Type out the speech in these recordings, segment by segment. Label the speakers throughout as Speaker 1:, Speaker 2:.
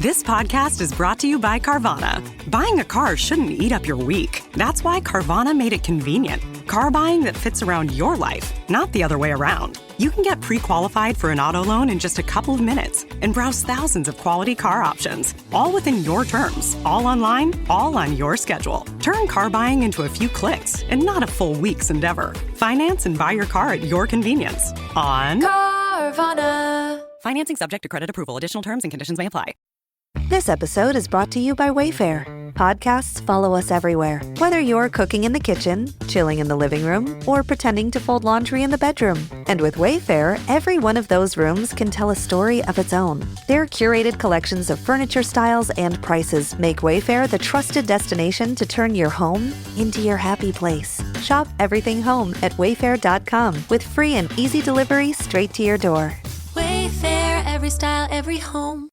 Speaker 1: This podcast is brought to you by Carvana. Buying a car shouldn't eat up your week. That's why Carvana made it convenient. Car buying that fits around your life, not the other way around. You can get pre-qualified for an auto loan in just a couple of minutes and browse thousands of quality car options, all within your terms, all online, all on your schedule. Turn car buying into a few clicks and not a full week's endeavor. Finance and buy your car at your convenience on Carvana. Financing subject to credit approval. Additional terms and conditions may apply.
Speaker 2: This episode is brought to you by Wayfair. Podcasts follow us everywhere. Whether you're cooking in the kitchen, chilling in the living room, or pretending to fold laundry in the bedroom. And with Wayfair, every one of those rooms can tell a story of its own. Their curated collections of furniture styles and prices make Wayfair the trusted destination to turn your home into your happy place. Shop everything home at wayfair.com with free and easy delivery straight to your door.
Speaker 3: Wayfair, every style, every home.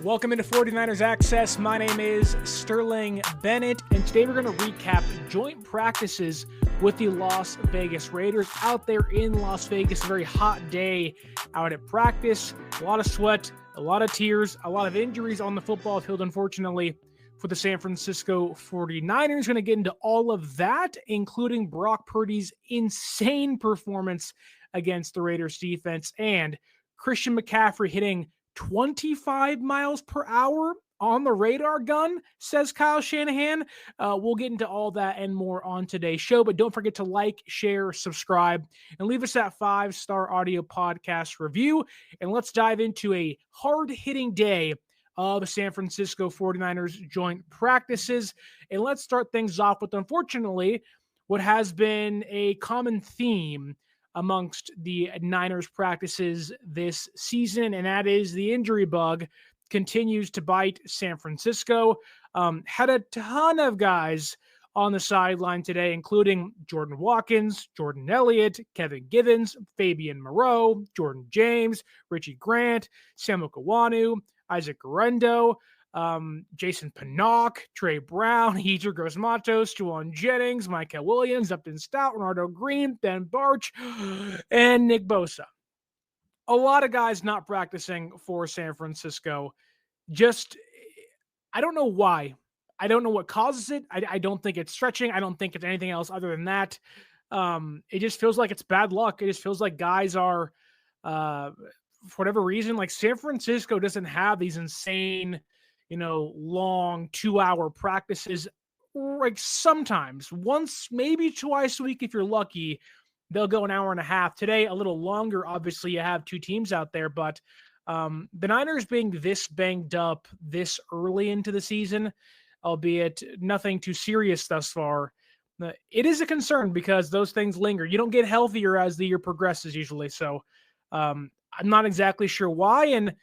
Speaker 4: Welcome into 49ers Access. My name is Sterling Bennett, and today we're going to recap joint practices with the Las Vegas Raiders out there in Las Vegas. A very hot day out at practice. A lot of sweat, a lot of tears, a lot of injuries on the football field, unfortunately, for the San Francisco 49ers. Going to get into all of that, including Brock Purdy's insane performance against the Raiders defense and Christian McCaffrey hitting 25 miles per hour on the radar gun, says Kyle Shanahan. We'll get into all that and more on today's show, but don't forget to like, share, subscribe, and leave us that 5-star audio podcast review. And let's dive into a hard-hitting day of San Francisco 49ers joint practices. And let's start things off with, unfortunately, what has been a common theme amongst the Niners practices this season, and that is the injury bug continues to bite San Francisco. Had a ton of guys on the sideline today, including Jordan Watkins, Jordan Elliott, Kevin Givens, Fabian Moreau, Jordan James, Richie Grant, Samuel Kawanu, Isaac Guerrero, Jason Pinnock, Trey Brown, Yetur Gross-Matos, Jauan Jennings, Micah Williams, Upton Stout, Renardo Green, Ben Barch, and Nick Bosa. A lot of guys not practicing for San Francisco. Just, I don't know why. I don't know what causes it. I don't think it's stretching. I don't think it's anything else other than that. It just feels like it's bad luck. It just feels like guys are, for whatever reason, like San Francisco doesn't have these insane, long 2-hour practices. Like sometimes once, maybe twice a week, if you're lucky, they'll go an hour and a half. Today, a little longer. Obviously, you have two teams out there, but the Niners being this banged up this early into the season, albeit nothing too serious thus far, it is a concern because those things linger. You don't get healthier as the year progresses usually. So I'm not exactly sure why. And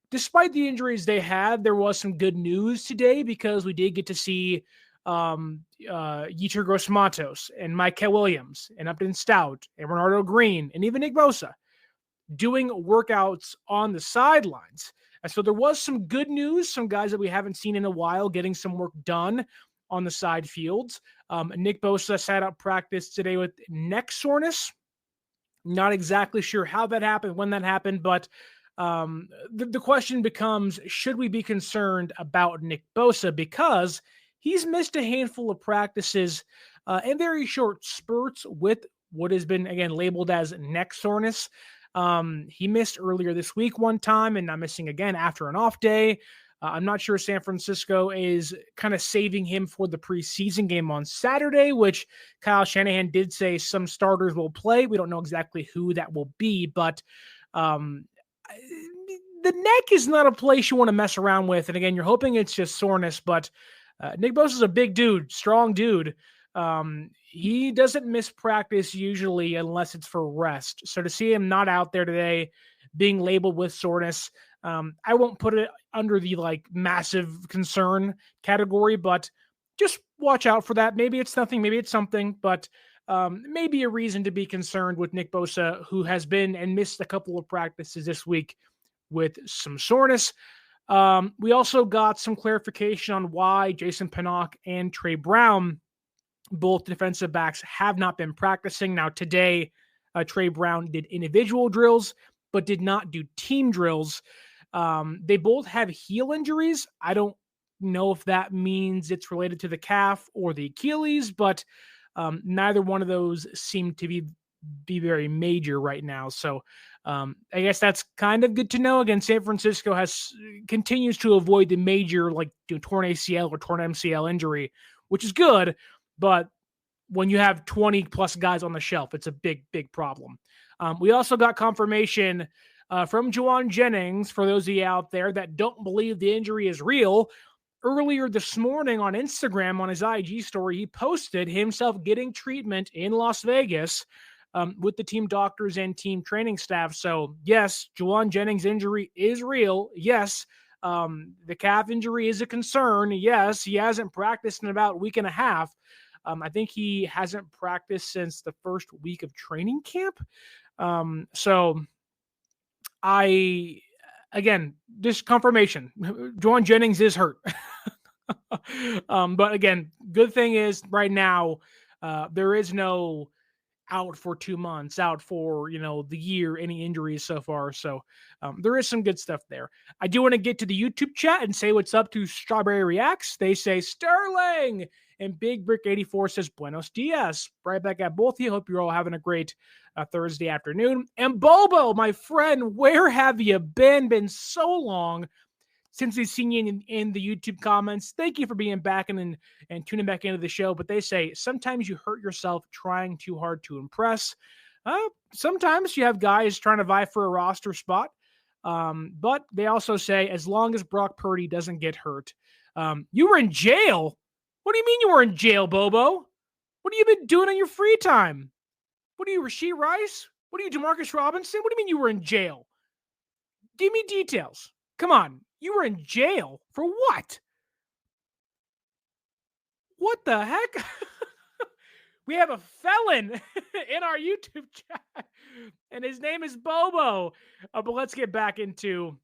Speaker 4: despite the injuries they had, there was some good news today because we did get to see Yetur Gross-Matos and Micah Williams and Upton Stout and Renardo Green and even Nick Bosa doing workouts on the sidelines. And so there was some good news, some guys that we haven't seen in a while getting some work done on the side fields. Nick Bosa sat out practice today with neck soreness. Not exactly sure how that happened, when that happened, but the question becomes, should we be concerned about Nick Bosa? Because he's missed a handful of practices in very short spurts with what has been, again, labeled as neck soreness. He missed earlier this week one time and now missing again after an off day. I'm not sure San Francisco is kind of saving him for the preseason game on Saturday, which Kyle Shanahan did say some starters will play. We don't know exactly who that will be, but the neck is not a place you want to mess around with. And again, you're hoping it's just soreness, but Nick Bosa is a big dude, strong dude. He doesn't miss practice usually unless it's for rest. So to see him not out there today being labeled with soreness, I won't put it under the massive concern category, but just watch out for that. Maybe it's nothing, maybe it's something, but maybe a reason to be concerned with Nick Bosa, who has been and missed a couple of practices this week with some soreness. We also got some clarification on why Jason Pinnock and Trey Brown, both defensive backs, have not been practicing. Now today, Trey Brown did individual drills, but did not do team drills. They both have heel injuries. I don't know if that means it's related to the calf or the Achilles, but neither one of those seem to be very major right now. So I guess that's kind of good to know. Again, San Francisco continues to avoid the major torn ACL or torn MCL injury, which is good. But when you have 20 plus guys on the shelf, it's a big, big problem. We also got confirmation from Jauan Jennings, for those of you out there that don't believe the injury is real. Earlier this morning on Instagram, on his IG story, he posted himself getting treatment in Las Vegas with the team doctors and team training staff. So yes, Jauan Jennings' injury is real. Yes, the calf injury is a concern. Yes, he hasn't practiced in about a week and a half. I think he hasn't practiced since the first week of training camp. Again, just confirmation. Jauan Jennings is hurt. But again, good thing is right now, there is no out for 2 months, out for, the year, any injuries so far. So there is some good stuff there. I do want to get to the YouTube chat and say what's up to Strawberry Reacts. They say Sterling, and Big Brick 84 says Buenos Dias. Right back at both of you. Hope you're all having a great Thursday afternoon. And Bobo, my friend, where have you been? Been so long since we've seen you in the YouTube comments. Thank you for being back and tuning back into the show. But they say sometimes you hurt yourself trying too hard to impress. Sometimes you have guys trying to vie for a roster spot. But they also say as long as Brock Purdy doesn't get hurt. You were in jail? What do you mean you were in jail, Bobo? What have you been doing in your free time? What are you, Rashee Rice? What are you, Demarcus Robinson? What do you mean you were in jail? Give me details. Come on. You were in jail for what? What the heck? We have a felon in our YouTube chat, and his name is Bobo. But let's get back into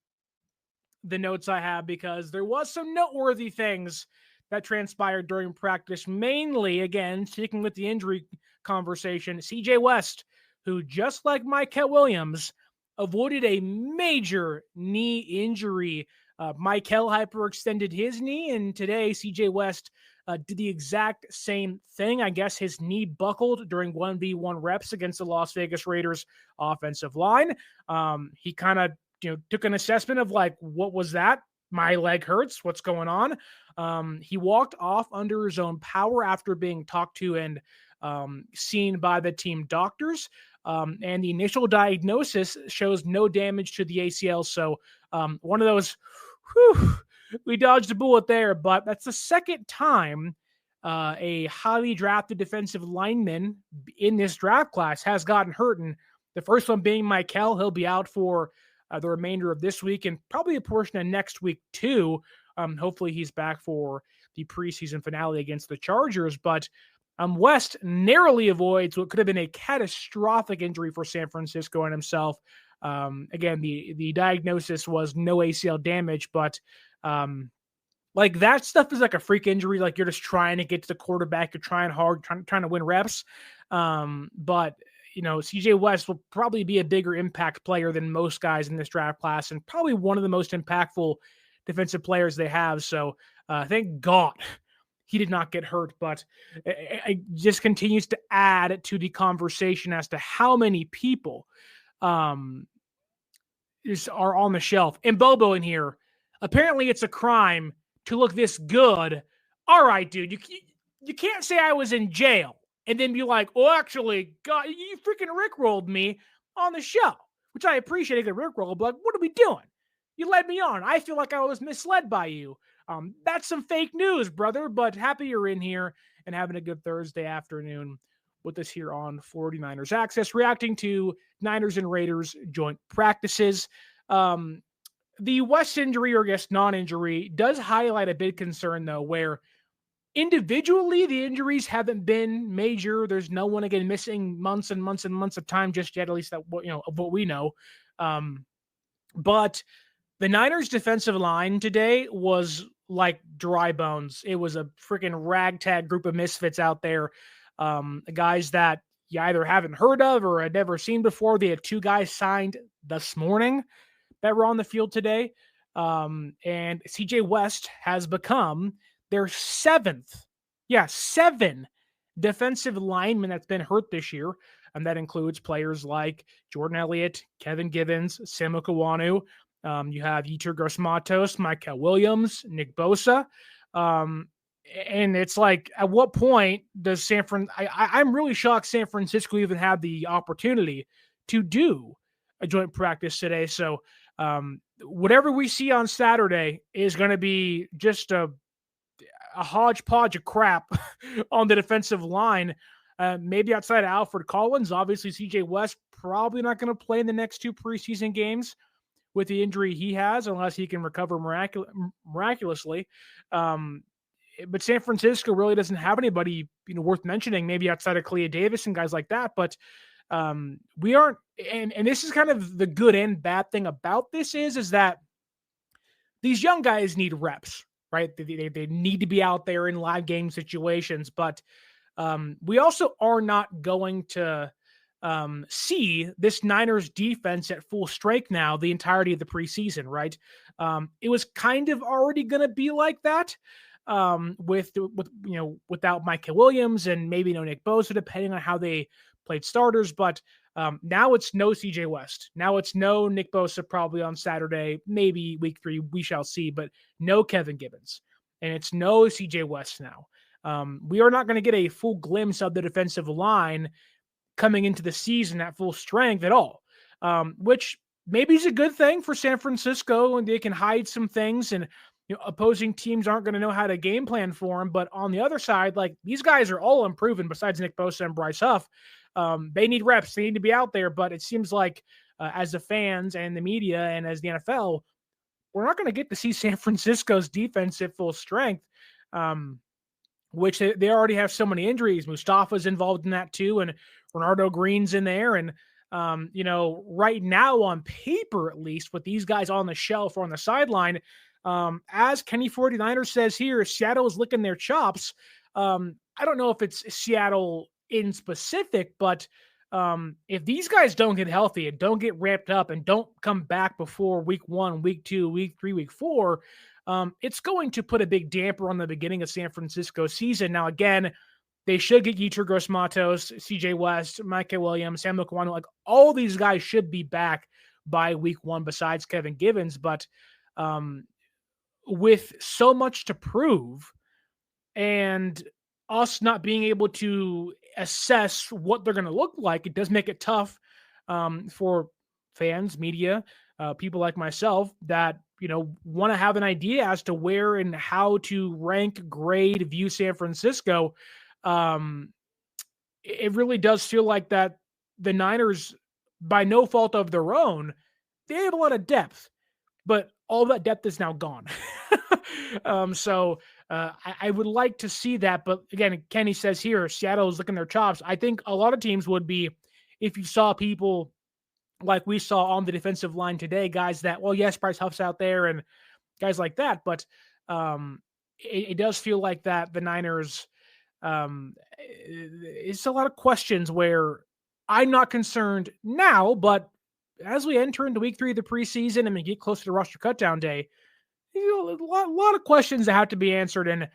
Speaker 4: the notes I have, because there was some noteworthy things that transpired during practice, mainly, again, sticking with the injury conversation, CJ West, who, just like Mykel Williams, avoided a major knee injury. Mykel hyperextended his knee, and today CJ West did the exact same thing. I guess his knee buckled during 1v1 reps against the Las Vegas Raiders offensive line. He kind of took an assessment of what was that? My leg hurts. What's going on? He walked off under his own power after being talked to and seen by the team doctors. And the initial diagnosis shows no damage to the ACL. So one of those, we dodged a bullet there, but that's the second time a highly drafted defensive lineman in this draft class has gotten hurt. And the first one being Mykel. He'll be out for the remainder of this week and probably a portion of next week too. Hopefully he's back for the preseason finale against the Chargers. But West narrowly avoids what could have been a catastrophic injury for San Francisco and himself. Again, the diagnosis was no ACL damage, but that stuff is like a freak injury. Like you're just trying to get to the quarterback. You're trying hard, trying to win reps. But CJ West will probably be a bigger impact player than most guys in this draft class, and probably one of the most impactful defensive players they have. So thank God he did not get hurt, but it just continues to add to the conversation as to how many people are on the shelf. And Bobo in here, apparently it's a crime to look this good. All right, dude, you can't say I was in jail and then be like, oh, actually, God, you freaking rickrolled me on the show, which I appreciate a good rickroll, but what are we doing? You led me on. I feel like I was misled by you. That's some fake news, brother, but happy you're in here and having a good Thursday afternoon with us here on 49ers Access, reacting to Niners and Raiders joint practices. The West injury, or I guess non-injury, does highlight a big concern, though, where individually the injuries haven't been major. There's no one, again, missing months and months and months of time just yet, at least that of what we know. But the Niners defensive line today was like dry bones. It was a freaking ragtag group of misfits out there. Guys that you either haven't heard of or had never seen before. They had 2 guys signed this morning that were on the field today. And CJ West has become their 7th, 7 defensive lineman that's been hurt this year. And that includes players like Jordan Elliott, Kevin Givens, Sam Okawanu. You have Yetur Gross-Matos, Michael Williams, Nick Bosa. And it's like, at what point does I'm really shocked San Francisco even had the opportunity to do a joint practice today. So whatever we see on Saturday is going to be just a hodgepodge of crap on the defensive line. Maybe outside of Alfred Collins, obviously CJ West probably not going to play in the next 2 preseason games with the injury he has, unless he can recover miraculously. But San Francisco really doesn't have anybody, worth mentioning, maybe outside of Kalia Davis and guys like that. But we aren't, and this is kind of the good and bad thing about this is that these young guys need reps, right? They need to be out there in live game situations, but we also are not going to see this Niners defense at full strength now the entirety of the preseason, right? It was kind of already going to be like that without Michael Williams and maybe no Nick Bosa, depending on how they played starters. But now it's no CJ West. Now it's no Nick Bosa probably on Saturday, maybe week 3, we shall see, but no Kevin Givens. And it's no CJ West now. We are not going to get a full glimpse of the defensive line coming into the season at full strength at all, which maybe is a good thing for San Francisco, and they can hide some things, and opposing teams aren't going to know how to game plan for them. But on the other side, like, these guys are all improving besides Nick Bosa and Bryce Huff. They need reps. They need to be out there. But it seems like as the fans and the media and as the NFL, we're not going to get to see San Francisco's defense at full strength, which they already have so many injuries. Mustafa's involved in that too, and Renardo Green's in there. And, right now on paper, at least, with these guys on the shelf or on the sideline, as Kenny 49ers says here, Seattle is licking their chops. I don't know if it's Seattle in specific, but if these guys don't get healthy and don't get ramped up and don't come back before week 1, week 2, week 3, week 4, it's going to put a big damper on the beginning of San Francisco season. Now, again, they should get Yetur Gross-Matos, CJ West, Michael Williams, Sam Okawanu. Like, all these guys should be back by week 1 besides Kevin Givens. But with so much to prove and us not being able to assess what they're going to look like, it does make it tough for fans, media, people like myself that, want to have an idea as to where and how to rank, grade, view San Francisco. It really does feel like that the Niners, by no fault of their own, they have a lot of depth, but all that depth is now gone. So I would like to see that. But again, Kenny says here, Seattle is licking their chops. I think a lot of teams would be, if you saw people like we saw on the defensive line today, guys that, well, yes, Bryce Huff's out there and guys like that, but it does feel like that the Niners, it's a lot of questions where I'm not concerned now, but as we enter into week 3 of the preseason and we get closer to roster cutdown day, a lot of questions that have to be answered, and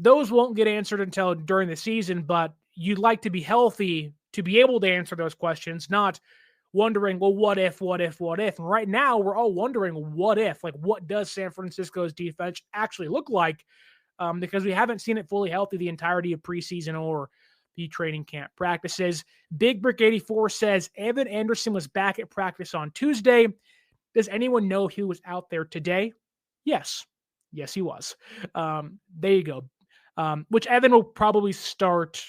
Speaker 4: those won't get answered until during the season, but you'd like to be healthy to be able to answer those questions, not wondering, well, what if? And right now, we're all wondering, what if? Like, what does San Francisco's defense actually look like? Because we haven't seen it fully healthy the entirety of preseason or the training camp practices. Big Brick 84 says, Evan Anderson was back at practice on Tuesday. Does anyone know if he was out there today? Yes, he was. There you go. Which Evan will probably start,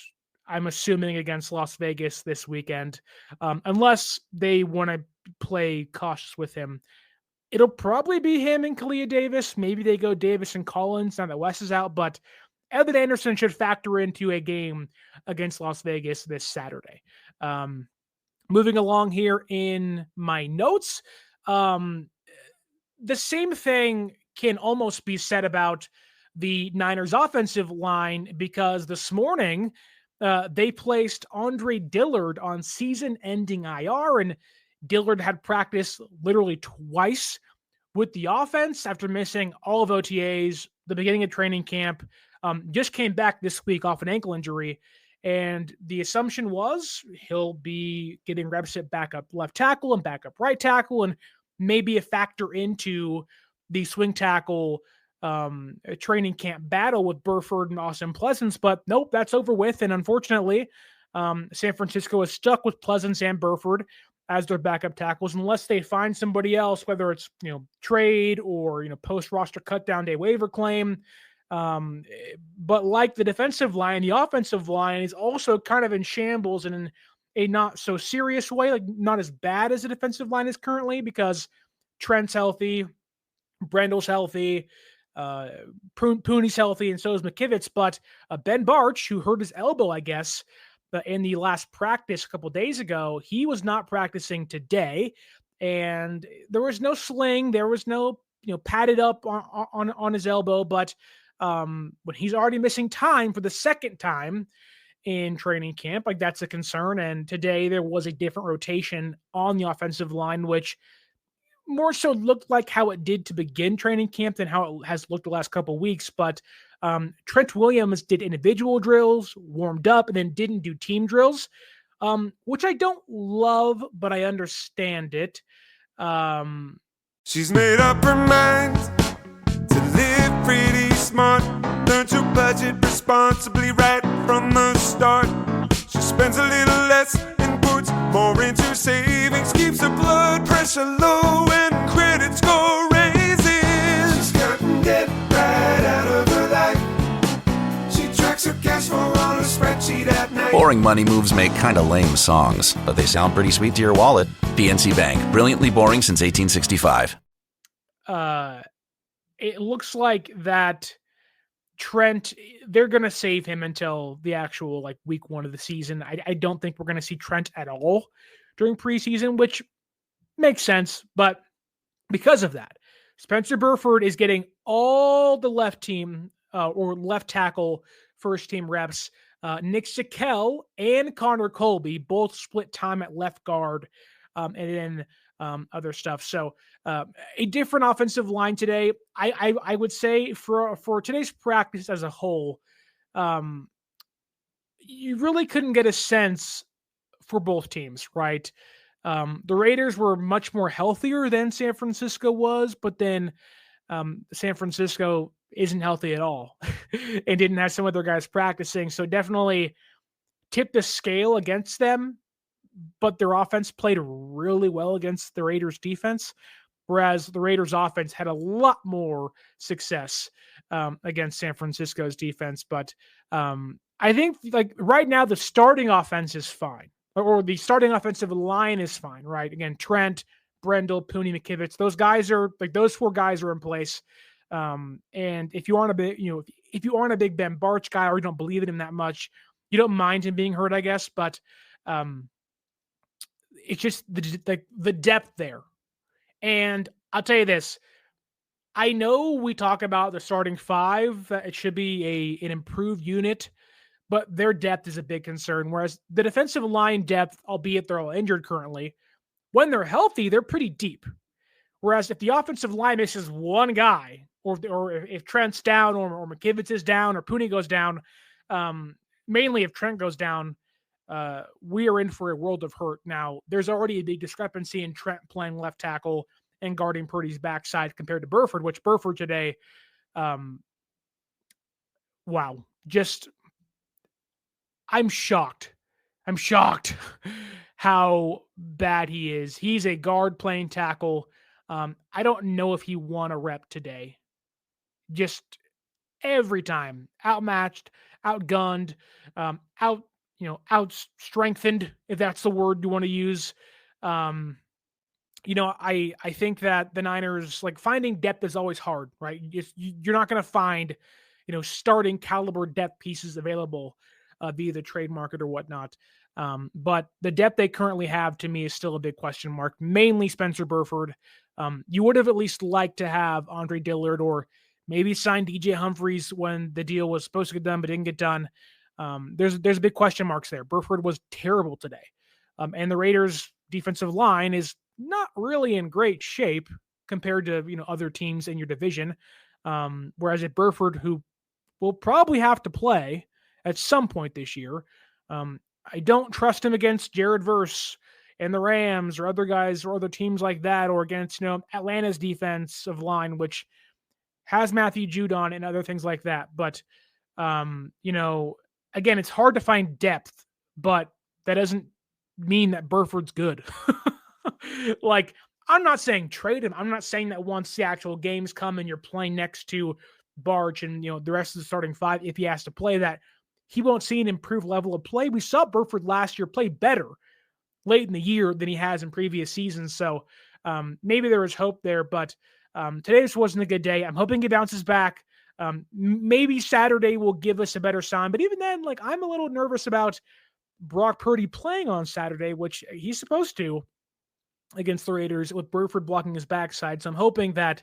Speaker 4: I'm assuming, against Las Vegas this weekend, unless they want to play cautious with him. It'll probably be him and Kalia Davis. Maybe they go Davis and Collins now that Wes is out, but Evan Anderson should factor into a game against Las Vegas this Saturday. Moving along here in my notes, the same thing can almost be said about the Niners offensive line, because this morning they placed Andre Dillard on season-ending IR, and Dillard had practiced literally twice with the offense after missing all of OTAs, the beginning of training camp. Just came back this week off an ankle injury, and the assumption was he'll be getting reps at backup left tackle and backup right tackle, and maybe a factor into the swing tackle training camp battle with Burford and Austin Pleasance. But nope, that's over with. And unfortunately, San Francisco is stuck with Pleasance and Burford as their backup tackles, unless they find somebody else, whether it's, trade or, post roster cut down day waiver claim. But like the defensive line, the offensive line is also kind of in shambles, and in a not so serious way, like not as bad as the defensive line is currently, because Trent's healthy, Brendel's healthy, Poone's healthy, and so is McKivitz. But Ben Barch, who hurt his elbow, I guess, in the last practice a couple days ago, he was not practicing today, and there was no sling, there was no padded up on his elbow. But when he's already missing time for the second time in training camp, like, that's a concern. And today there was a different rotation on the offensive line, which more so looked like how it did to begin training camp than how it has looked the last couple of weeks. But Trent Williams did individual drills, warmed up, and then didn't do team drills, which I don't love, but I understand it.
Speaker 5: She's made up her mind to live pretty smart, learn to budget responsibly right from the start. She spends a little less and puts more into savings, keeps her blood pressure low and credit score raises. She's cutting debt right out of her life. She tracks her cash flow on a spreadsheet at night.
Speaker 6: Boring money moves make kinda lame songs, but they sound pretty sweet to your wallet. PNC Bank, brilliantly boring since 1865.
Speaker 4: It looks like that Trent, they're going to save him until the actual week one of the season. I don't think we're going to see Trent at all during preseason, which makes sense. But because of that, Spencer Burford is getting all the left team or left tackle first team reps. Nick Sikel and Connor Colby both split time at left guard, and then other stuff. So a different offensive line today. I would say for today's practice as a whole, you really couldn't get a sense for both teams, right? The Raiders were much more healthier than San Francisco was, but then San Francisco isn't healthy at all and didn't have some of their guys practicing. So definitely tipped the scale against them, but their offense played really well against the Raiders defense, whereas the Raiders offense had a lot more success against San Francisco's defense. But I think right now the starting offense is fine, or the starting offensive line is fine, right? Again, Trent, Brendel, Poonie, McKivitz, those guys are those four guys are in place. And if you aren't a big, if you aren't a big Ben Barch guy, or you don't believe in him that much, you don't mind him being hurt, I guess. But it's just the depth there. And I'll tell you this, I know we talk about the starting five, it should be an improved unit, but their depth is a big concern. Whereas the defensive line depth, albeit they're all injured currently, when they're healthy, they're pretty deep. Whereas if the offensive line misses one guy, or if Trent's down, or McKivitz is down, or Poonie goes down, mainly if Trent goes down, we are in for a world of hurt. Now, there's already a big discrepancy in Trent playing left tackle and guarding Purdy's backside compared to Burford, which Burford today, wow, just, I'm shocked. I'm shocked how bad he is. He's a guard playing tackle. I don't know if he won a rep today. Just every time, outmatched, outgunned, out-strengthened, if that's the word you want to use. I think that the Niners, finding depth is always hard, right? You're not going to find, starting caliber depth pieces available via the trade market or whatnot. But the depth they currently have, to me, is still a big question mark. Mainly Spencer Burford, You would have at least liked to have Andre Dillard or maybe sign DJ Humphries when the deal was supposed to get done but didn't get done. There's big question marks there. Burford was terrible today. And the Raiders' defensive line is not really in great shape compared to other teams in your division. Whereas at Burford, who will probably have to play at some point this year, I don't trust him against Jared Verse and the Rams or other guys or other teams like that, or against Atlanta's defensive line, which has Matthew Judon and other things like that. But again, it's hard to find depth, but that doesn't mean that Burford's good. Like, I'm not saying trade him. I'm not saying that once the actual games come and you're playing next to Barch and the rest of the starting five, if he has to play, that he won't see an improved level of play. We saw Burford last year play better late in the year than he has in previous seasons. So maybe there was hope there, but today just wasn't a good day. I'm hoping he bounces back. Maybe Saturday will give us a better sign, but even then, I'm a little nervous about Brock Purdy playing on Saturday, which he's supposed to against the Raiders, with Burford blocking his backside. So I'm hoping that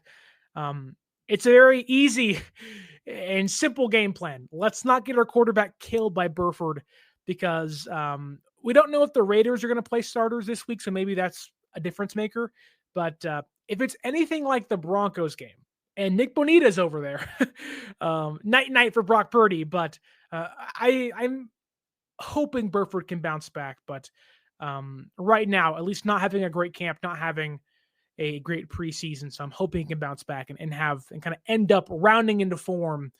Speaker 4: it's a very easy and simple game plan. Let's not get our quarterback killed by Burford, because we don't know if the Raiders are going to play starters this week, so maybe that's a difference maker. But if it's anything like the Broncos game, and Nick Bonita's over there, night for Brock Purdy, but I'm hoping Burford can bounce back. But right now, at least not having a great camp, not having a great preseason. So I'm hoping he can bounce back and kind of end up rounding into form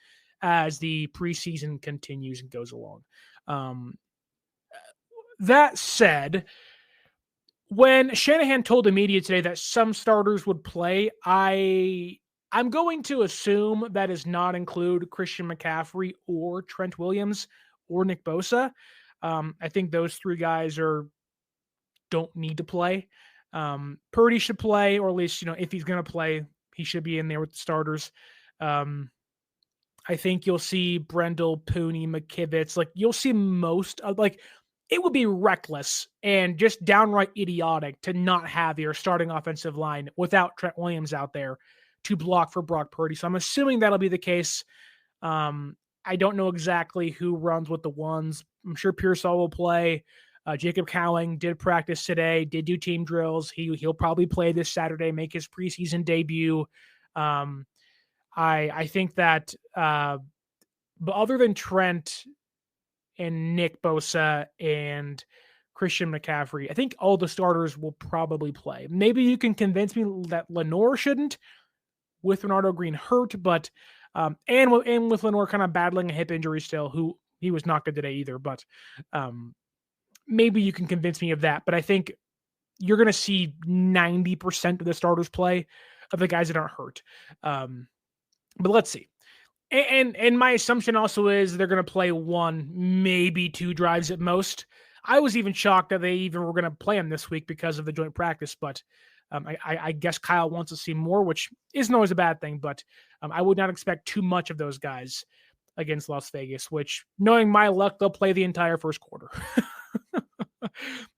Speaker 4: as the preseason continues and goes along. That said, when Shanahan told the media today that some starters would play, I'm going to assume that does not include Christian McCaffrey or Trent Williams or Nick Bosa. I think those three guys don't need to play. Purdy should play, or at least, if he's going to play, he should be in there with the starters. I think you'll see Brendel, Pooney, McKivitz. You'll see most of, it would be reckless and just downright idiotic to not have your starting offensive line without Trent Williams out there to block for Brock Purdy. So I'm assuming that'll be the case. I don't know exactly who runs with the ones. I'm sure Pearsall will play. Jacob Cowling did practice today, did do team drills. He'll probably play this Saturday, make his preseason debut. I think that, but other than Trent and Nick Bosa and Christian McCaffrey, I think all the starters will probably play. Maybe you can convince me that Lenoir shouldn't, with Renardo Green hurt, but and with Lenoir kind of battling a hip injury still, who he was not good today either. But maybe you can convince me of that. But I think you're going to see 90% of the starters play, of the guys that aren't hurt. But let's see. And my assumption also is they're going to play one, maybe two drives at most. I was even shocked that they even were going to play him this week because of the joint practice. But I guess Kyle wants to see more, which isn't always a bad thing. But I would not expect too much of those guys against Las Vegas, which, knowing my luck, they'll play the entire first quarter.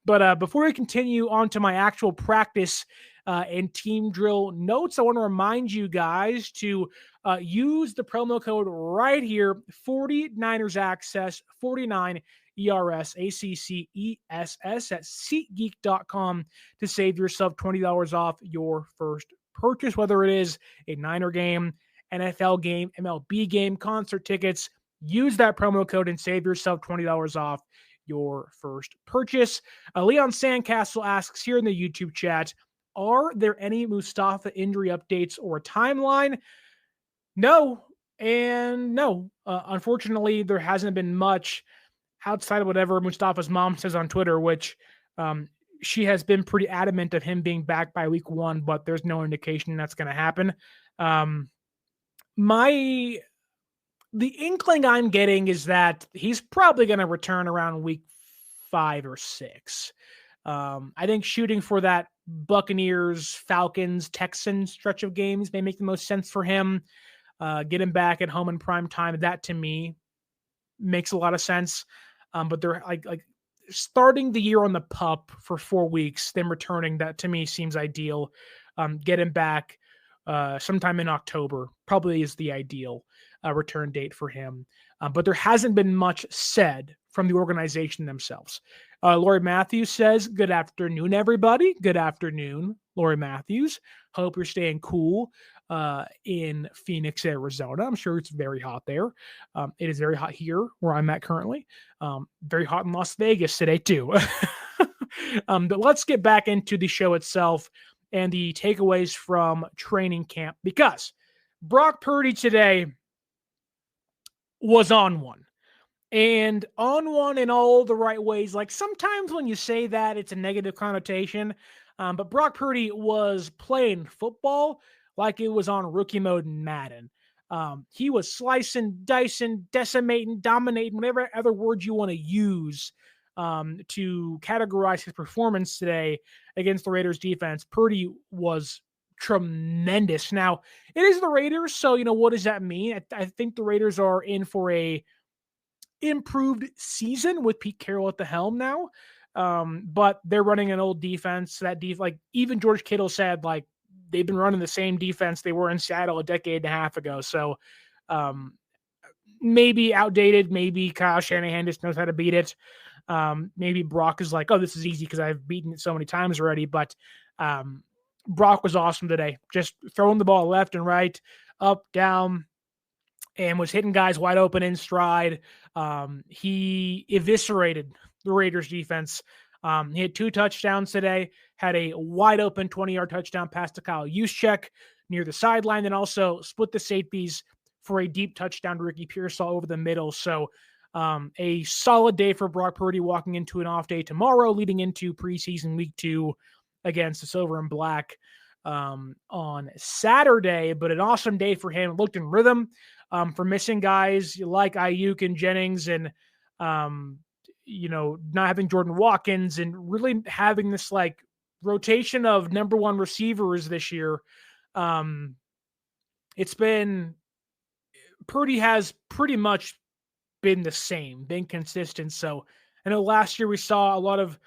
Speaker 4: But before we continue on to my actual practice and team drill notes, I want to remind you guys to use the promo code right here, 49ers Access, 49 ERS ACCESS at SeatGeek.com to save yourself $20 off your first purchase, whether it is a Niner game, NFL game, MLB game, concert tickets. Use that promo code and save yourself $20 off your first purchase. Leon Sandcastle asks here in the YouTube chat, are there any Mustafa injury updates or a timeline? No, and no. Unfortunately, there hasn't been much outside of whatever Mustafa's mom says on Twitter, which she has been pretty adamant of him being back by week 1, but there's no indication that's going to happen. The inkling I'm getting is that he's probably going to return around week 5 or 6. I think shooting for that Buccaneers, Falcons, Texans stretch of games may make the most sense for him. Get him back at home in prime time. That to me makes a lot of sense. But they're like starting the year on the pup for 4 weeks, then returning, that to me seems ideal. get him back sometime in October probably is the ideal return date for him. But there hasn't been much said from the organization themselves. Lori Matthews says, "Good afternoon, everybody." Good afternoon, Lori Matthews. Hope you're staying cool in Phoenix, Arizona. I'm sure it's very hot there. It is very hot here where I'm at currently. Very hot in Las Vegas today too. But let's get back into the show itself and the takeaways from training camp, because Brock Purdy today was on one. And on one in all the right ways. Like sometimes when you say that, it's a negative connotation. But Brock Purdy was playing football like it was on rookie mode in Madden. He was slicing, dicing, decimating, dominating, whatever other word you want to use to categorize his performance today against the Raiders defense. Purdy was tremendous. Now, it is the Raiders, so, what does that mean? I think the Raiders are in for a improved season with Pete Carroll at the helm now. But they're running an old defense. Like even George Kittle said, like they've been running the same defense they were in Seattle a decade and a half ago. So maybe outdated. Maybe Kyle Shanahan just knows how to beat it. Maybe Brock is like, oh, this is easy because I've beaten it so many times already. But Brock was awesome today, just throwing the ball left and right, up, down, and was hitting guys wide open in stride. He eviscerated the Raiders defense. He had 2 touchdowns today, had a wide open 20-yard touchdown pass to Kyle Juszczyk near the sideline, then also split the safeties for a deep touchdown to Ricky Pearsall over the middle. So a solid day for Brock Purdy walking into an off day tomorrow, leading into preseason week 2 against the Silver and Black on Saturday. But an awesome day for him. Looked in rhythm for missing guys like Ayuk and Jennings and, not having Jordan Watkins and really having this like rotation of number 1 receivers this year. Purdy has pretty much been the same, been consistent. So I know last year we saw a lot of,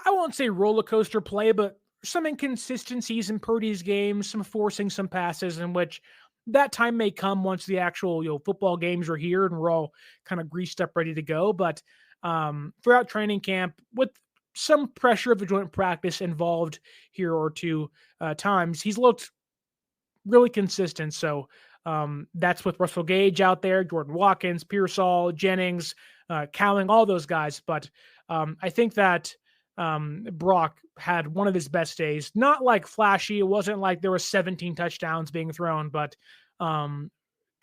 Speaker 4: I won't say roller coaster play, but some inconsistencies in Purdy's game, some forcing some passes, in which that time may come once the actual football games are here and we're all kind of greased up, ready to go. But throughout training camp, with some pressure of a joint practice involved here or 2 times, he's looked really consistent. So that's with Russell Gage out there, Jordan Watkins, Pearsall, Jennings, Cowling, all those guys. But I think that Brock had one of his best days. Not like flashy. It wasn't like there was 17 touchdowns being thrown, but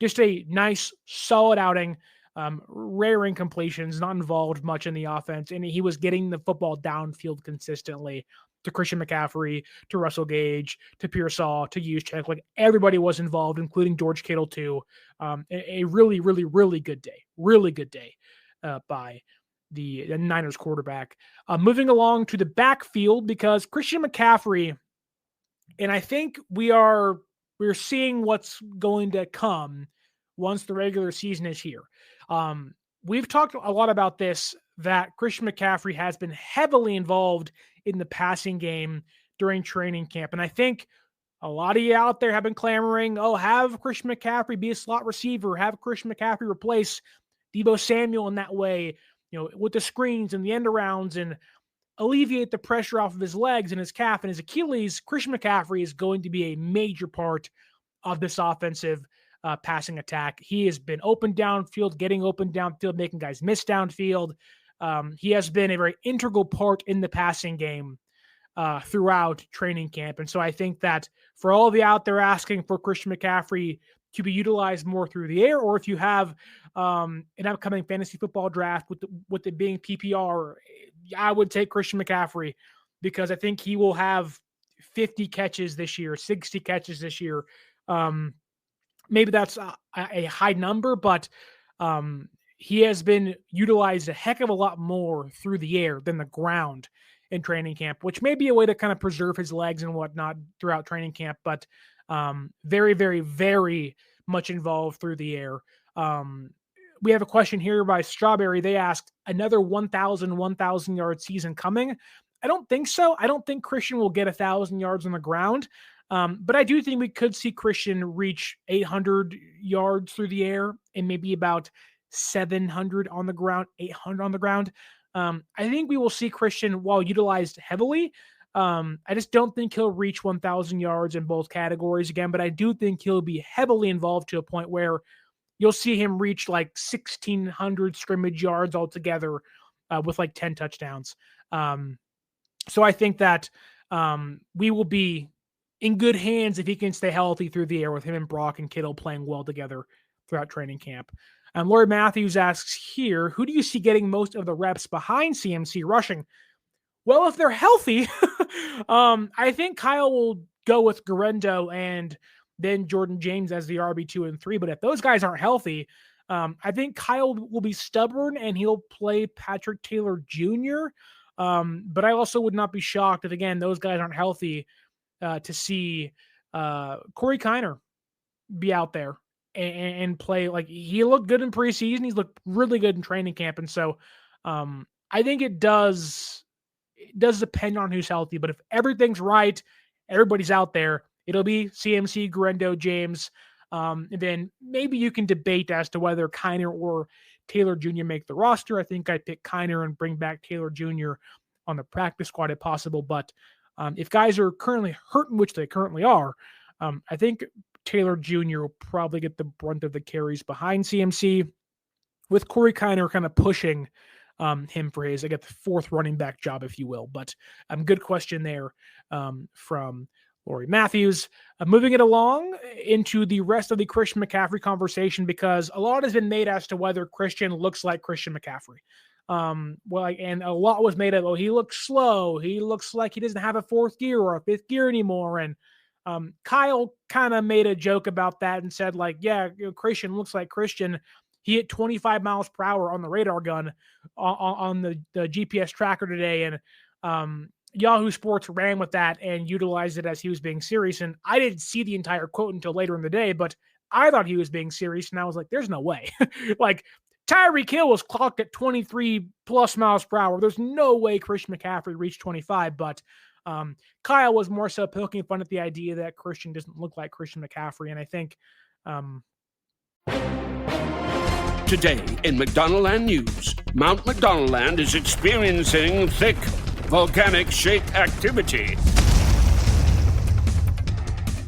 Speaker 4: just a nice, solid outing. Rare incompletions, not involved much in the offense. And he was getting the football downfield consistently to Christian McCaffrey, to Russell Gage, to Pearsall, to Juszczyk. Like everybody was involved, including George Kittle too. A really, really, really good day. Really good day by the Niners quarterback. Moving along to the backfield, because Christian McCaffrey, and I think we're seeing what's going to come once the regular season is here. We've talked a lot about this, that Christian McCaffrey has been heavily involved in the passing game during training camp. And I think a lot of you out there have been clamoring, oh, have Christian McCaffrey be a slot receiver, have Christian McCaffrey replace Deebo Samuel in that way, with the screens and the end arounds, and alleviate the pressure off of his legs and his calf and his Achilles. Christian McCaffrey is going to be a major part of this offensive passing attack. He has been open downfield, getting open downfield, making guys miss downfield. He has been a very integral part in the passing game throughout training camp. And so I think that for all of you out there asking for Christian McCaffrey to be utilized more through the air, or if you have an upcoming fantasy football draft with it being PPR, I would take Christian McCaffrey, because I think he will have 50 catches this year, 60 catches this year. Maybe that's a high number, but he has been utilized a heck of a lot more through the air than the ground in training camp, which may be a way to kind of preserve his legs and whatnot throughout training camp, but very, very, very much involved through the air. We have a question here by Strawberry. They asked, another 1,000 yard season coming? I don't think so. I don't think Christian will get 1,000 yards on the ground. But I do think we could see Christian reach 800 yards through the air and maybe about 700 on the ground, 800 on the ground. I think we will see Christian, while utilized heavily, I just don't think he'll reach 1,000 yards in both categories again, but I do think he'll be heavily involved to a point where you'll see him reach like 1,600 scrimmage yards altogether with like 10 touchdowns. So I think that we will be in good hands if he can stay healthy through the air with him and Brock and Kittle playing well together throughout training camp. Lori Matthews asks here, who do you see getting most of the reps behind CMC rushing? Well, if they're healthy, I think Kyle will go with Garendo and then Jordan James as the RB2 and 3. But if those guys aren't healthy, I think Kyle will be stubborn and he'll play Patrick Taylor Jr. But I also would not be shocked if, again, those guys aren't healthy to see Corey Kiner be out there and play. Like, he looked good in preseason. He's looked really good in training camp. And so I think it does depend on who's healthy. But if everything's right, everybody's out there, it'll be CMC, Garendo, James. And then maybe you can debate as to whether Kiner or Taylor Jr. make the roster. I think I'd pick Kiner and bring back Taylor Jr. on the practice squad if possible. But if guys are currently hurting, which they currently are, I think Taylor Jr. will probably get the brunt of the carries behind CMC, with Corey Kiner kind of pushing him for his, I get the fourth running back job, if you will. But good question there from Lori Matthews. Moving it along into the rest of the Christian McCaffrey conversation, because a lot has been made as to whether Christian looks like Christian McCaffrey. And a lot was made of, oh, he looks slow. He looks like he doesn't have a fourth gear or a fifth gear anymore. And Kyle kind of made a joke about that and said, like, yeah, Christian looks like Christian. He hit 25 miles per hour on the radar gun on the GPS tracker today. And Yahoo Sports ran with that and utilized it as he was being serious. And I didn't see the entire quote until later in the day, but I thought he was being serious. And I was like, there's no way. Like, Tyreek Hill was clocked at 23 plus miles per hour. There's no way Christian McCaffrey reached 25, but Kyle was more so poking fun at the idea that Christian doesn't look like Christian McCaffrey. And I think
Speaker 7: today in McDonaldland news, Mount McDonaldland is experiencing thick volcanic shake activity.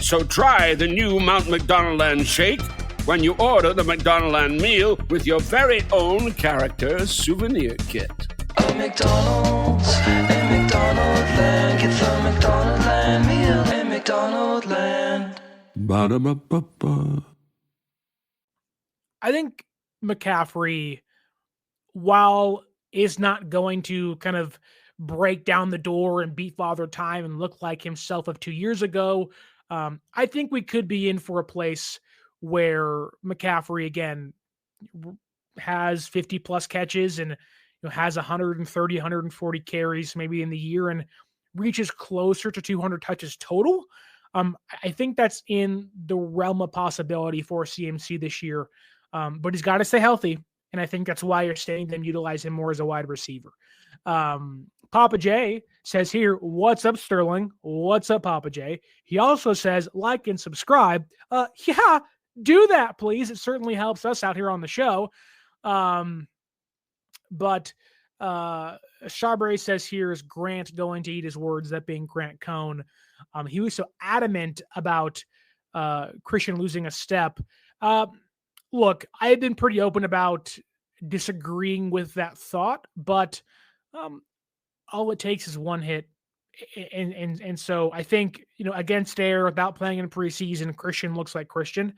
Speaker 7: So try the new Mount McDonaldland shake when you order the McDonaldland meal with your very own character souvenir kit.
Speaker 8: A McDonald's in McDonaldland. Get the McDonaldland meal in McDonaldland.
Speaker 7: Ba-da-ba-ba-ba.
Speaker 4: I think McCaffrey, while is not going to kind of break down the door and beat Father Time and look like himself of 2 years ago, I think we could be in for a place where McCaffrey again has 50 plus catches and has 130, 140 carries maybe in the year and reaches closer to 200 touches total. I think that's in the realm of possibility for CMC this year. But he's got to stay healthy. And I think that's why you're saying them utilize him more as a wide receiver. Papa J says here, what's up, Sterling? What's up, Papa J? He also says, like and subscribe. Yeah, do that, please. It certainly helps us out here on the show. But Strawberry says here, is Grant going to eat his words, that being Grant Cohn. He was so adamant about Christian losing a step. Look, I've been pretty open about disagreeing with that thought, but all it takes is one hit. And so I think, against air, without playing in preseason, Christian looks like Christian,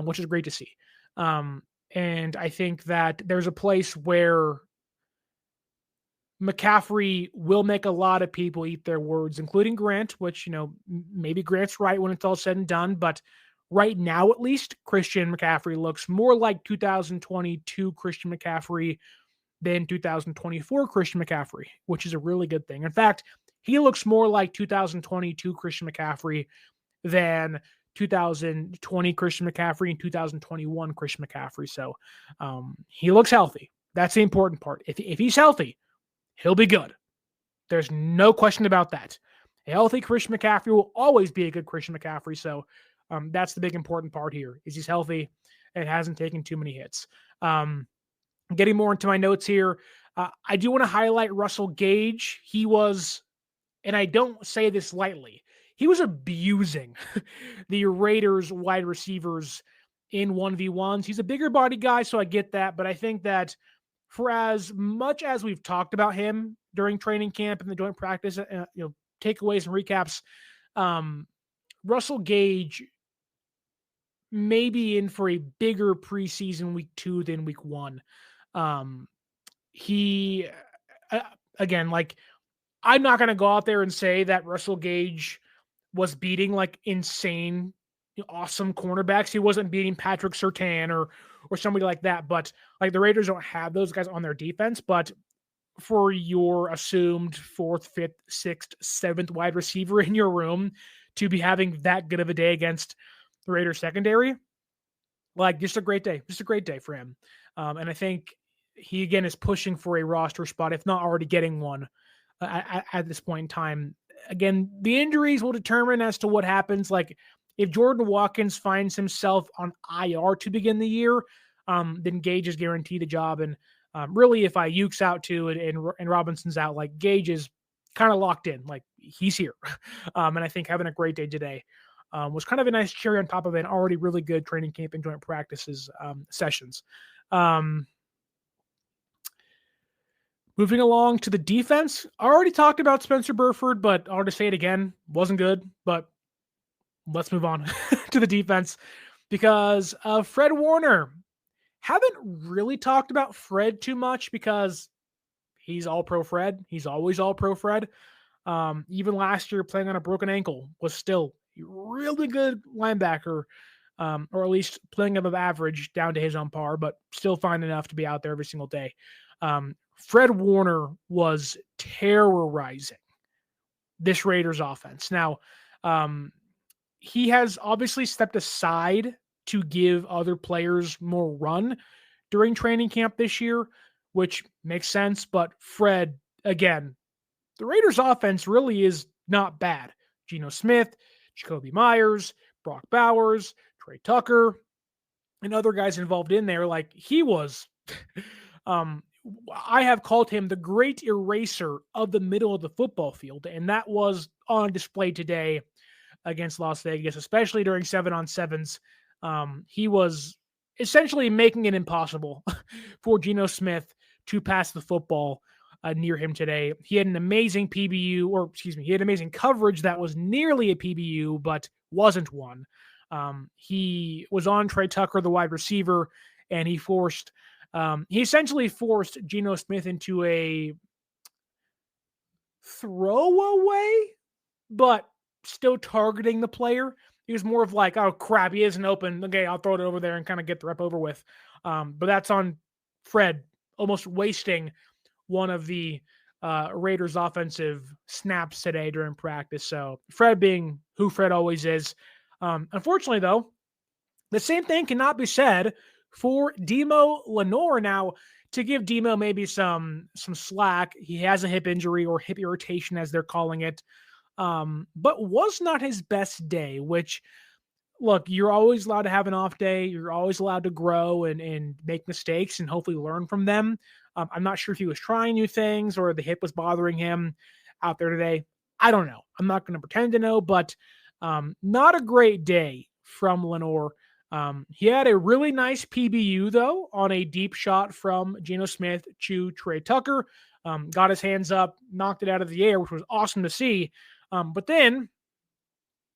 Speaker 4: which is great to see. And I think that there's a place where McCaffrey will make a lot of people eat their words, including Grant, which, maybe Grant's right when it's all said and done. But right now, at least, Christian McCaffrey looks more like 2022 Christian McCaffrey than 2024 Christian McCaffrey, which is a really good thing. In fact, he looks more like 2022 Christian McCaffrey than 2020 Christian McCaffrey and 2021 Christian McCaffrey. So he looks healthy. That's the important part. If he's healthy, he'll be good. There's no question about that. A healthy Christian McCaffrey will always be a good Christian McCaffrey. So that's the big important part here is he's healthy and hasn't taken too many hits. Getting more into my notes here, I do want to highlight Russell Gage. He was, and I don't say this lightly, he was abusing the Raiders wide receivers in 1v1s. He's a bigger body guy, so I get that. But I think that for as much as we've talked about him during training camp and the joint practice, takeaways and recaps, Russell Gage may be in for a bigger preseason week 2 than week 1. He, again, like, I'm not going to go out there and say that Russell Gage was beating like insane, awesome cornerbacks. He wasn't beating Patrick Surtain or somebody like that. But like the Raiders don't have those guys on their defense. But for your assumed 4th, 5th, 6th, 7th wide receiver in your room to be having that good of a day against the Raiders secondary, like just a great day for him. And I think he again is pushing for a roster spot, if not already getting one. At this point in time, again, the injuries will determine as to what happens. Like if Jordan Watkins finds himself on IR to begin the year, then Gage is guaranteed a job. And really, if Ayuk's out too and Robinson's out, like Gage is kind of locked in. Like he's here. And I think having a great day today was kind of a nice cherry on top of an already really good training camp and joint practices sessions. Moving along to the defense, I already talked about Spencer Burford, but I'll just say it again. Wasn't good, but let's move on to the defense because Fred Warner. Haven't really talked about Fred too much because he's all pro Fred. He's always all pro Fred. Even last year playing on a broken ankle was still a really good linebacker, or at least playing above average down to his on par, but still fine enough to be out there every single day. Fred Warner was terrorizing this Raiders offense. Now, he has obviously stepped aside to give other players more run during training camp this year, which makes sense. But Fred, again, the Raiders offense really is not bad. Geno Smith, Jacoby Myers, Brock Bowers, Trey Tucker, and other guys involved in there. Like he was, I have called him the great eraser of the middle of the football field. And that was on display today against Las Vegas, especially during 7-on-7s. He was essentially making it impossible for Geno Smith to pass the football near him today. He had an amazing PBU, he had amazing coverage that was nearly a PBU, but wasn't one. He was on Trey Tucker, the wide receiver, and he essentially forced Geno Smith into a throwaway, but still targeting the player. He was more of like, oh crap, he isn't open. Okay, I'll throw it over there and kind of get the rep over with. But that's on Fred almost wasting one of the Raiders offensive snaps today during practice. So Fred being who Fred always is. Unfortunately though, the same thing cannot be said for Deommodore Lenoir. Now, to give Demo maybe some slack, he has a hip injury or hip irritation as they're calling it. But was not his best day, which, look, you're always allowed to have an off day. You're always allowed to grow and make mistakes and hopefully learn from them. I'm not sure if he was trying new things or the hip was bothering him out there today. I don't know. I'm not going to pretend to know, but not a great day from Lenoir. He had a really nice PBU, though, on a deep shot from Geno Smith to Trey Tucker. Got his hands up, knocked it out of the air, which was awesome to see. But then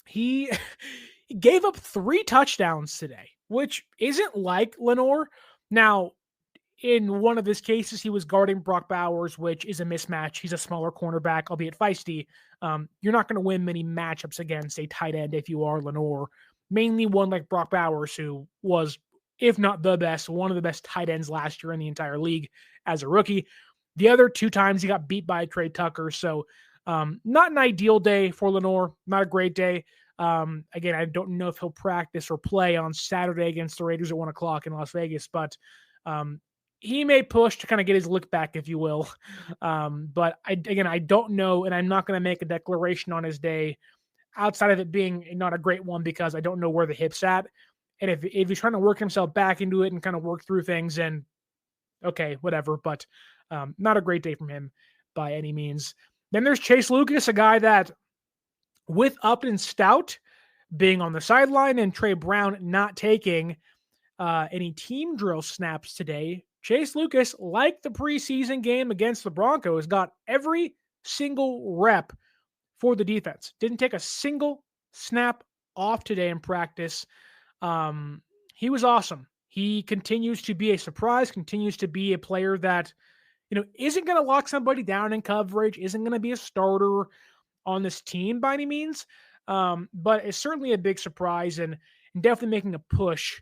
Speaker 4: he gave up 3 touchdowns today, which isn't like Lenoir. Now, in one of his cases, he was guarding Brock Bowers, which is a mismatch. He's a smaller cornerback, albeit feisty. You're not going to win many matchups against a tight end if you are Lenoir. Mainly one like Brock Bowers, who was, if not the best, one of the best tight ends last year in the entire league as a rookie. The other 2 times he got beat by Trey Tucker. So not an ideal day for Lenoir, not a great day. Again, I don't know if he'll practice or play on Saturday against the Raiders at 1:00 in Las Vegas, but he may push to kind of get his look back, if you will. But I don't know, and I'm not going to make a declaration on his day outside of it being not a great one because I don't know where the hip's at. And if he's trying to work himself back into it and kind of work through things, and okay, whatever. But not a great day from him by any means. Then there's Chase Lucas, a guy that with Upton Stout being on the sideline and Trey Brown not taking any team drill snaps today, Chase Lucas, like the preseason game against the Broncos, got every single rep for the defense. Didn't take a single snap off today in practice. He was awesome. He continues to be a surprise, continues to be a player that, isn't going to lock somebody down in coverage, isn't going to be a starter on this team by any means, but it's certainly a big surprise and definitely making a push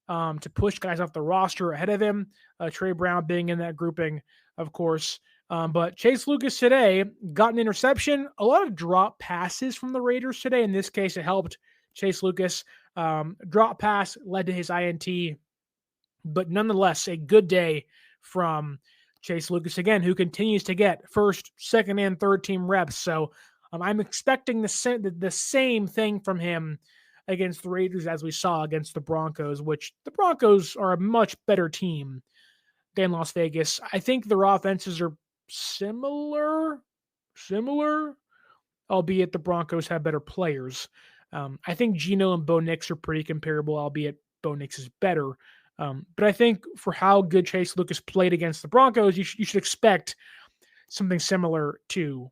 Speaker 4: to push guys off the roster ahead of him. Trey Brown being in that grouping, of course. But Chase Lucas today got an interception, a lot of drop passes from the Raiders today. In this case, it helped Chase Lucas. Drop pass led to his INT, but nonetheless, a good day from Chase Lucas again, who continues to get first, second, and third team reps. So I'm expecting the same thing from him against the Raiders as we saw against the Broncos, which the Broncos are a much better team than Las Vegas. I think their offenses are similar, albeit the Broncos have better players. I think Geno and Bo Nix are pretty comparable, albeit Bo Nix is better. But I think for how good Chase Lucas played against the Broncos, you should expect something similar to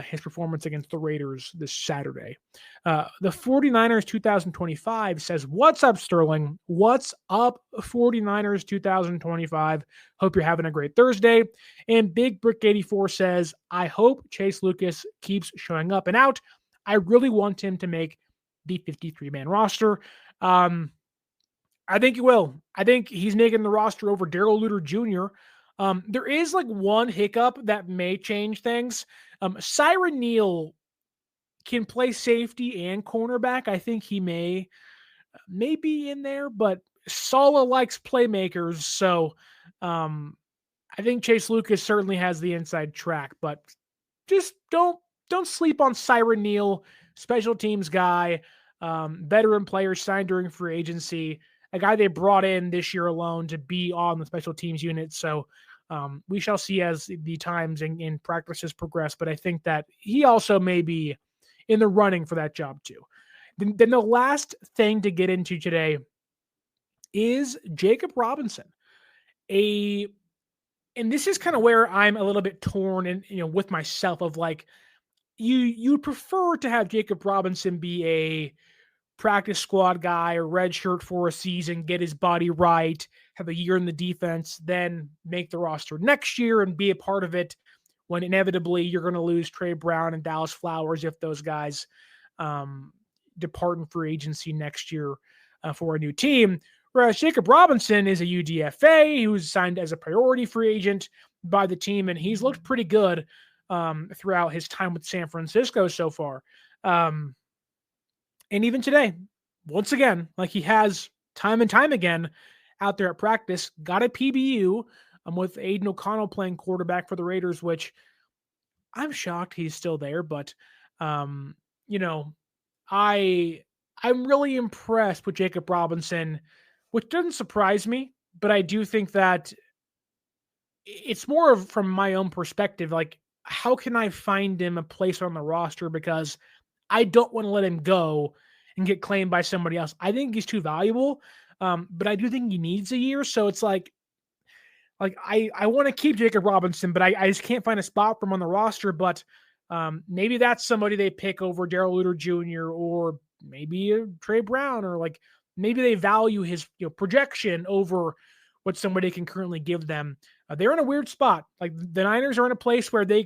Speaker 4: his performance against the Raiders this Saturday. The 49ers 2025 says, "What's up, Sterling? What's up, 49ers 2025? Hope you're having a great Thursday." And Big Brick 84 says, "I hope Chase Lucas keeps showing up and out. I really want him to make the 53-man roster." I think he will. I think he's making the roster over Darrell Luter Jr. There is one hiccup that may change things. Siren Neal can play safety and cornerback. I think he may be in there, but Saleh likes playmakers. So I think Chase Lucas certainly has the inside track, but just don't sleep on Siren Neal, special teams guy, veteran player signed during free agency, a guy they brought in this year alone to be on the special teams unit. So we shall see as the times in practices progress, but I think that he also may be in the running for that job too. Then the last thing to get into today is Jacob Robinson. And this is kind of where I'm a little bit torn and with myself of you prefer to have Jacob Robinson be a practice squad guy or red shirt for a season, get his body right, have a year in the defense, then make the roster next year and be a part of it when inevitably you're going to lose Trey Brown and Dallas Flowers if those guys depart in free agency next year for a new team. Whereas Jacob Robinson is a UDFA who's signed as a priority free agent by the team, and he's looked pretty good throughout his time with San Francisco so far. And even today, once again, he has time and time again out there at practice, got a PBU with Aiden O'Connell playing quarterback for the Raiders, which I'm shocked he's still there. But, I'm really impressed with Jacob Robinson, which doesn't surprise me, but I do think that it's more of from my own perspective, how can I find him a place on the roster? Because I don't want to let him go and get claimed by somebody else. I think he's too valuable, but I do think he needs a year. So it's I want to keep Jacob Robinson, but I just can't find a spot for him on the roster. But maybe that's somebody they pick over Darrell Luter Jr. or maybe Trey Brown, or maybe they value his projection over what somebody can currently give them. They're in a weird spot. The Niners are in a place where they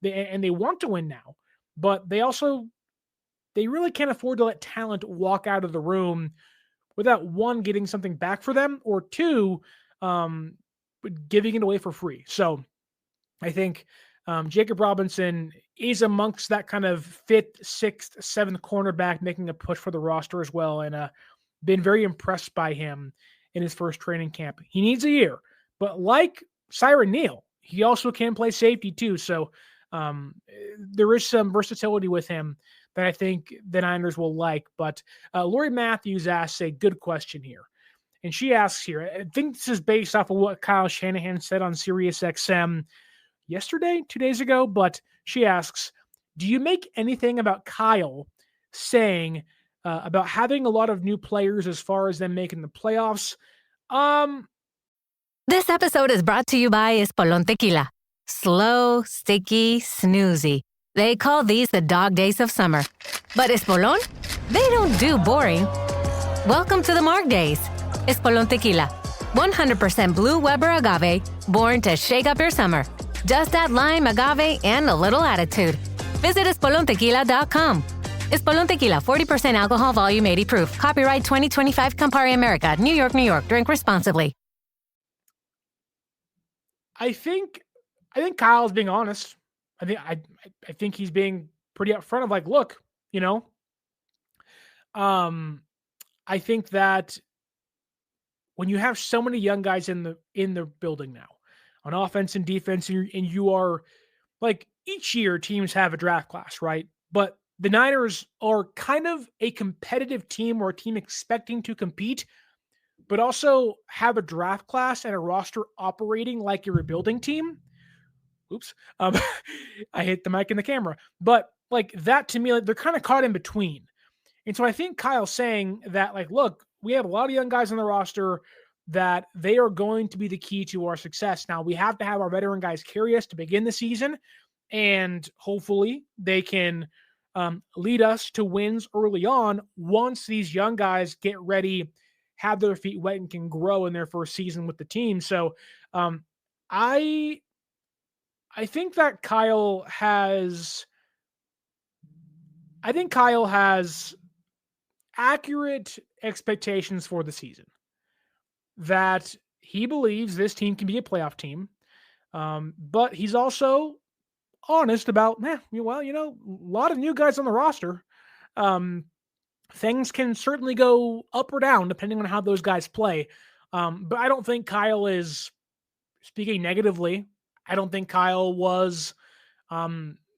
Speaker 4: want to win now, but they really can't afford to let talent walk out of the room without, one, getting something back for them, or two, giving it away for free. So I think Jacob Robinson is amongst that kind of 5th, 6th, 7th cornerback making a push for the roster as well, and been very impressed by him in his first training camp. He needs a year, But like Siren Neal, he also can play safety too. So there is some versatility with him that I think the Niners will like. But Lori Matthews asks a good question here. And she asks here, I think this is based off of what Kyle Shanahan said on SiriusXM yesterday, 2 days ago. But she asks, do you make anything about Kyle saying about having a lot of new players as far as them making the playoffs?
Speaker 9: This episode is brought to you by Espolón Tequila. Slow, sticky, snoozy. They call these the dog days of summer. But Espolón? They don't do boring. Welcome to the Marg Days. Espolón Tequila. 100% blue Weber agave, born to shake up your summer. Just add lime, agave, and a little attitude. Visit espolontequila.com. Espolón Tequila, 40% alcohol, volume 80 proof. Copyright 2025 Campari America, New York, New York. Drink responsibly.
Speaker 4: I think Kyle's being honest. I think he's being pretty upfront of like, look, I think that when you have so many young guys in the building now, on offense and defense, and you are like, each year teams have a draft class, right? But the Niners are kind of a competitive team or a team expecting to compete, but also have a draft class and a roster operating like a rebuilding team. Oops. I hit the mic and the camera. But like that to me, like, they're kind of caught in between. And so I think Kyle's saying that, like, look, we have a lot of young guys on the roster that they are going to be the key to our success. Now, we have to have our veteran guys carry us to begin the season, and hopefully they can lead us to wins early on once these young guys get ready, have their feet wet, and can grow in their first season with the team. So I think that Kyle has accurate expectations for the season, that he believes this team can be a playoff team. But he's also honest about, a lot of new guys on the roster. Things can certainly go up or down depending on how those guys play. But I don't think Kyle is speaking negatively. I don't think Kyle was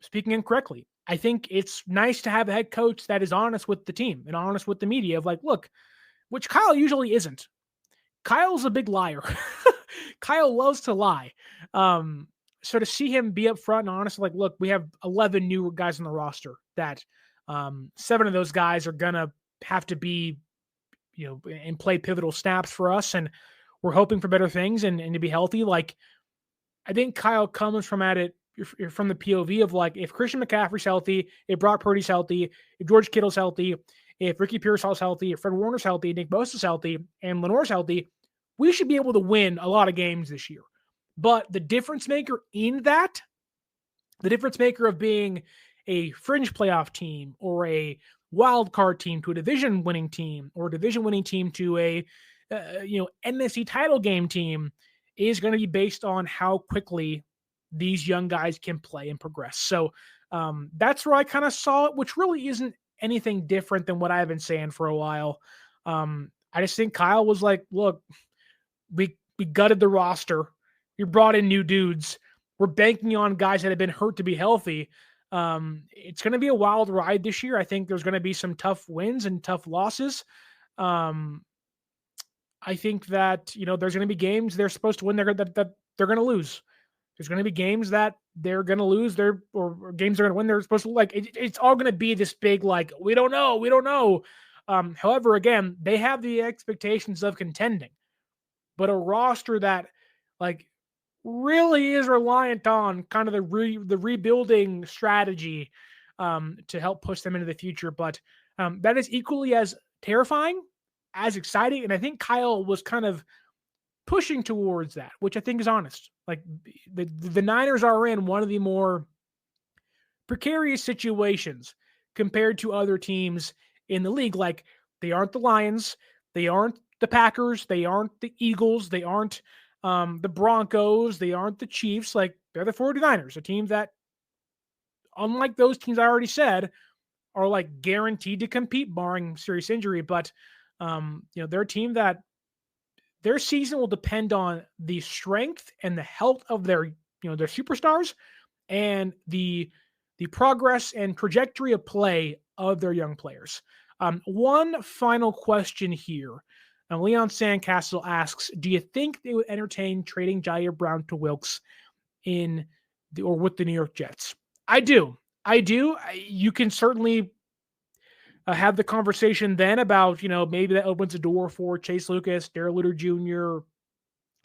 Speaker 4: speaking incorrectly. I think it's nice to have a head coach that is honest with the team and honest with the media of like, look, which Kyle usually isn't. Kyle's a big liar. Kyle loves to lie. So to see him be upfront and honest, like, look, we have 11 new guys on the roster that 7 of those guys are going to have to be, and play pivotal snaps for us. And we're hoping for better things and to be healthy. Like, I think Kyle comes from the POV of like, if Christian McCaffrey's healthy, if Brock Purdy's healthy, if George Kittle's healthy, if Ricky Pearsall's healthy, if Fred Warner's healthy, Nick Bosa's healthy, and Lenoir's healthy, we should be able to win a lot of games this year. But the difference maker in that, the difference maker of being a fringe playoff team or a wild card team to a division winning team or a division winning team to a NFC title game team is going to be based on how quickly these young guys can play and progress. So that's where I kind of saw it, which really isn't anything different than what I've been saying for a while. I just think Kyle was like, look, we gutted the roster. We brought in new dudes. We're banking on guys that have been hurt to be healthy. It's going to be a wild ride this year. I think there's going to be some tough wins and tough losses. I think that, there's going to be games they're supposed to win that they're going to lose. There's going to be games that they're going to lose or games they're going to win. They're supposed to it's all going to be this big, like, we don't know. However, again, they have the expectations of contending, but a roster that like really is reliant on kind of the rebuilding strategy to help push them into the future. But that is equally as terrifying, as exciting. And I think Kyle was kind of pushing towards that, which I think is honest. Like the Niners are in one of the more precarious situations compared to other teams in the league. Like, they aren't the Lions, they aren't the Packers, they aren't the Eagles, they aren't the Broncos, they aren't the Chiefs. Like, they're the 49ers, a team that, unlike those teams I already said, are like guaranteed to compete barring serious injury. But they're a team that their season will depend on the strength and the health of their superstars and the progress and trajectory of play of their young players. One final question here. Leon Sandcastle asks, do you think they would entertain trading Jair Brown to Wilkes with the New York Jets? I do. You can certainly have the conversation then about, maybe that opens a door for Chase Lucas, Darrell Luter Jr.,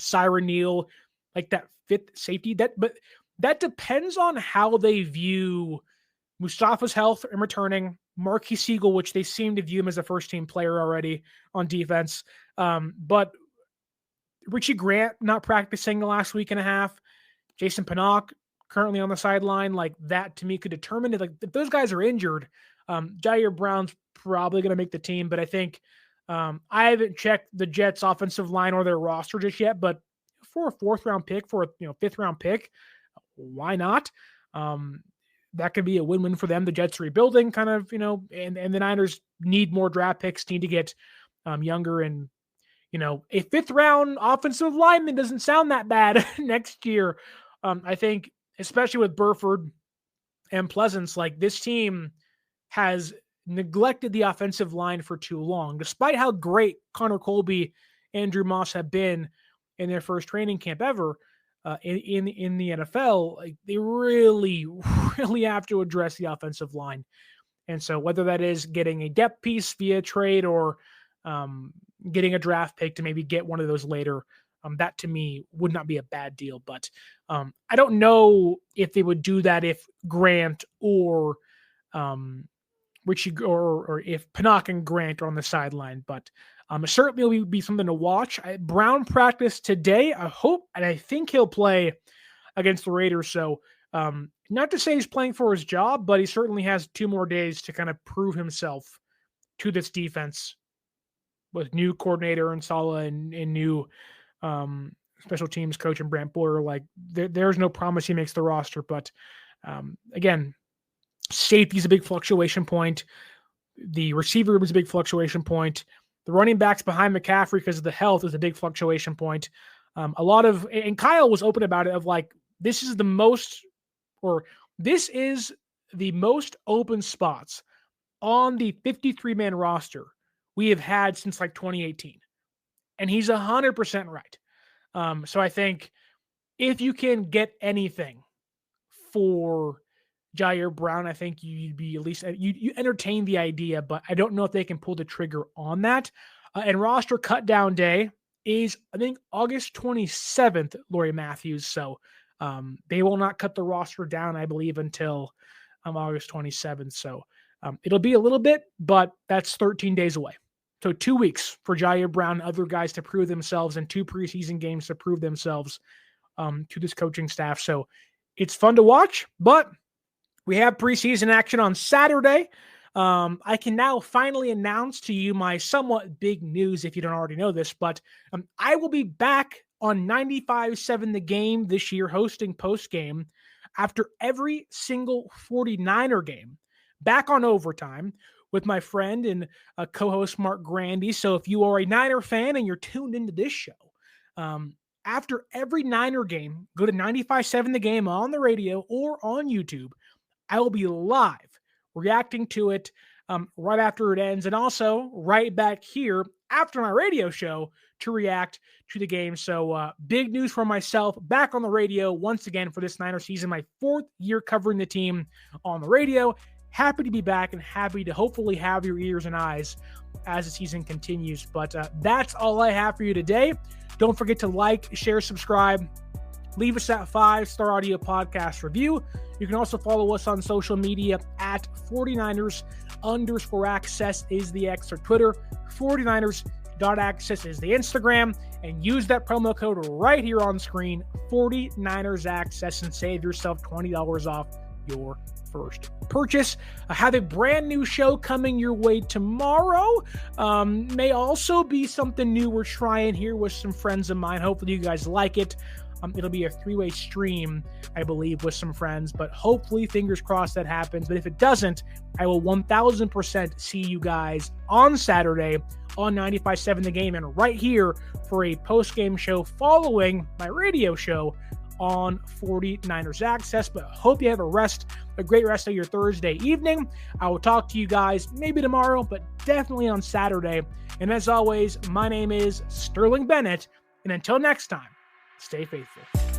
Speaker 4: Siren Neal, like that fifth safety. But that depends on how they view Mustafa's health and returning, Marquis Siegel, which they seem to view him as a first-team player already on defense. But Richie Grant not practicing the last week and a half, Jason Pinnock currently on the sideline, like that to me could determine if those guys are injured, Jair Brown's probably going to make the team. But I think I haven't checked the Jets' offensive line or their roster just yet, but for a fourth-round pick, for a fifth-round pick, why not? That could be a win-win for them. The Jets rebuilding kind of, and the Niners need more draft picks, need to get younger. And, a fifth-round offensive lineman doesn't sound that bad next year. I think, especially with Burford and Pleasance, like this team has neglected the offensive line for too long. Despite how great Connor Colby, Andrew Moss have been in their first training camp ever, in the NFL, like they really, really have to address the offensive line. And so whether that is getting a depth piece via trade or getting a draft pick to maybe get one of those later, that to me would not be a bad deal. But I don't know if they would do that if Grant or Richie or if Pinnock and Grant are on the sideline. But it certainly will be something to watch. Brown practiced today. I hope, and I think he'll play against the Raiders. So not to say he's playing for his job, but he certainly has 2 more days to kind of prove himself to this defense with new coordinator and Sala and new special teams coach and Brant Boyer. Like there's no promise he makes the roster, but again, safety is a big fluctuation point. The receiver room is a big fluctuation point. The running backs behind McCaffrey because of the health is a big fluctuation point. And Kyle was open about it of like, this is the most open spots on the 53-man roster we have had since like 2018. And he's 100% right. So I think if you can get anything for Jair Brown, I think you'd be at least you entertain the idea, but I don't know if they can pull the trigger on that. And roster cut down day is, I think, August 27th, Laurie Matthews. So they will not cut the roster down, I believe, until August 27th. So it'll be a little bit, but that's 13 days away. So 2 weeks for Jair Brown and other guys to prove themselves and 2 preseason games to prove themselves to this coaching staff. So it's fun to watch, but we have preseason action on Saturday. I can now finally announce to you my somewhat big news if you don't already know this, but I will be back on 95.7 The Game this year hosting post-game after every single 49er game, back on Overtime with my friend and co-host Mark Grandy. So if you are a Niner fan and you're tuned into this show, after every Niner game, go to 95.7 The Game on the radio or on YouTube. I will be live reacting to it right after it ends, and also right back here after my radio show to react to the game. So big news for myself, back on the radio once again for this Niner season, my 4th year covering the team on the radio. Happy to be back and happy to hopefully have your ears and eyes as the season continues. But that's all I have for you today. Don't forget to like, share, subscribe. Leave us that 5-star audio podcast review. You can also follow us on social media at 49ers_access is the X or Twitter. 49ers.access is the Instagram. And use that promo code right here on screen, 49ers_access, and save yourself $20 off your first purchase. I have a brand new show coming your way tomorrow. May also be something new we're trying here with some friends of mine. Hopefully you guys like it. It'll be a 3-way stream, I believe, with some friends, but hopefully, fingers crossed, that happens. But if it doesn't, I will 1000% see you guys on Saturday on 95.7 The Game and right here for a post-game show following my radio show on 49ers Access. But hope you have a great rest of your Thursday evening. I will talk to you guys maybe tomorrow, but definitely on Saturday. And as always, my name is Sterling Bennett, and until next time, stay faithful.